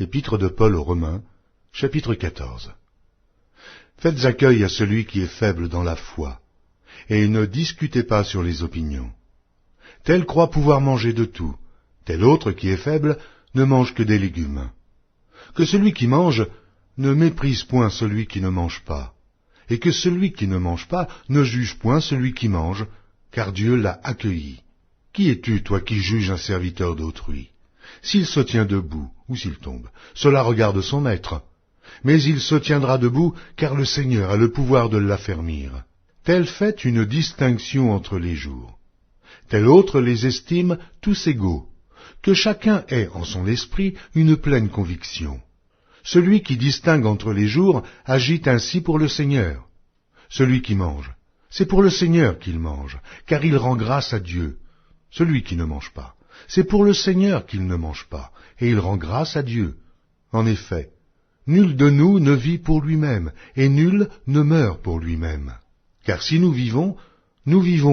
Épître de Paul aux Romains, chapitre 14. Faites accueil à celui qui est faible dans la foi, et ne discutez pas sur les opinions. Tel croit pouvoir manger de tout, tel autre qui est faible ne mange que des légumes. Que celui qui mange ne méprise point celui qui ne mange pas, et que celui qui ne mange pas ne juge point celui qui mange, car Dieu l'a accueilli. Qui es-tu, toi qui juges un serviteur d'autrui? S'il se tient debout ou s'il tombe, cela regarde son maître. Mais il se tiendra debout, car le Seigneur a le pouvoir de l'affermir. Tel fait une distinction entre les jours. Tel autre les estime tous égaux. Que chacun ait en son esprit une pleine conviction. Celui qui distingue entre les jours agit ainsi pour le Seigneur. Celui qui mange, c'est pour le Seigneur qu'il mange, car il rend grâce à Dieu. Celui qui ne mange pas, c'est pour le Seigneur qu'il ne mange pas, et il rend grâce à Dieu. En effet, nul de nous ne vit pour lui-même, et nul ne meurt pour lui-même. Car si nous vivons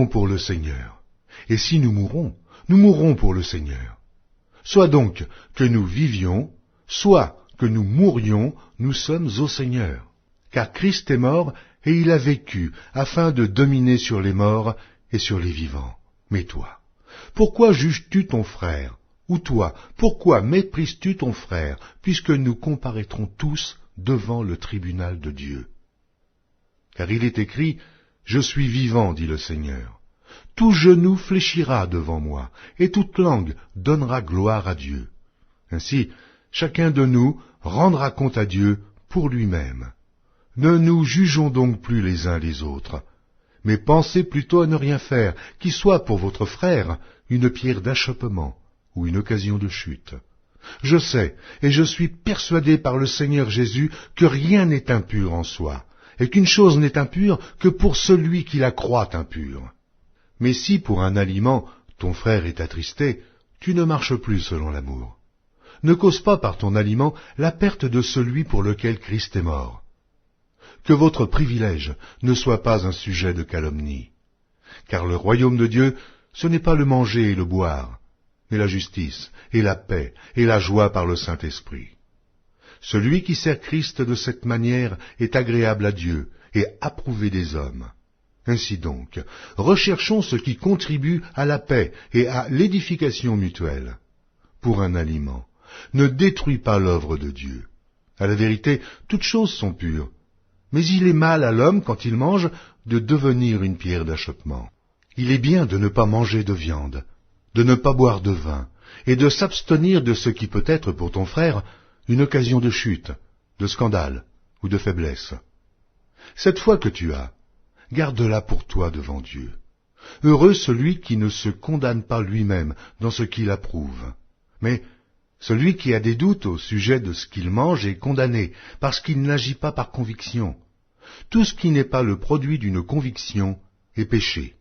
pour le Seigneur. Et si nous mourrons pour le Seigneur. Soit donc que nous vivions, soit que nous mourions, nous sommes au Seigneur. Car Christ est mort, et il a vécu, afin de dominer sur les morts et sur les vivants. Mais toi, pourquoi juges-tu ton frère? Ou toi, pourquoi méprises-tu ton frère, puisque nous comparaîtrons tous devant le tribunal de Dieu? Car il est écrit, « Je suis vivant, dit le Seigneur. Tout genou fléchira devant moi, et toute langue donnera gloire à Dieu. » Ainsi, chacun de nous rendra compte à Dieu pour lui-même. Ne nous jugeons donc plus les uns les autres, mais pensez plutôt à ne rien faire, qui soit pour votre frère une pierre d'achoppement ou une occasion de chute. Je sais, et je suis persuadé par le Seigneur Jésus, que rien n'est impur en soi, et qu'une chose n'est impure que pour celui qui la croit impure. Mais si pour un aliment ton frère est attristé, tu ne marches plus selon l'amour. Ne cause pas par ton aliment la perte de celui pour lequel Christ est mort. Que votre privilège ne soit pas un sujet de calomnie. Car le royaume de Dieu, ce n'est pas le manger et le boire, mais la justice et la paix et la joie par le Saint-Esprit. Celui qui sert Christ de cette manière est agréable à Dieu et approuvé des hommes. Ainsi donc, recherchons ce qui contribue à la paix et à l'édification mutuelle. Pour un aliment, ne détruis pas l'œuvre de Dieu. À la vérité, toutes choses sont pures, mais il est mal à l'homme, quand il mange, de devenir une pierre d'achoppement. Il est bien de ne pas manger de viande, de ne pas boire de vin, et de s'abstenir de ce qui peut être pour ton frère une occasion de chute, de scandale ou de faiblesse. Cette foi que tu as, garde-la pour toi devant Dieu. Heureux celui qui ne se condamne pas lui-même dans ce qu'il approuve. Mais celui qui a des doutes au sujet de ce qu'il mange est condamné, parce qu'il n'agit pas par conviction. Tout ce qui n'est pas le produit d'une conviction est péché.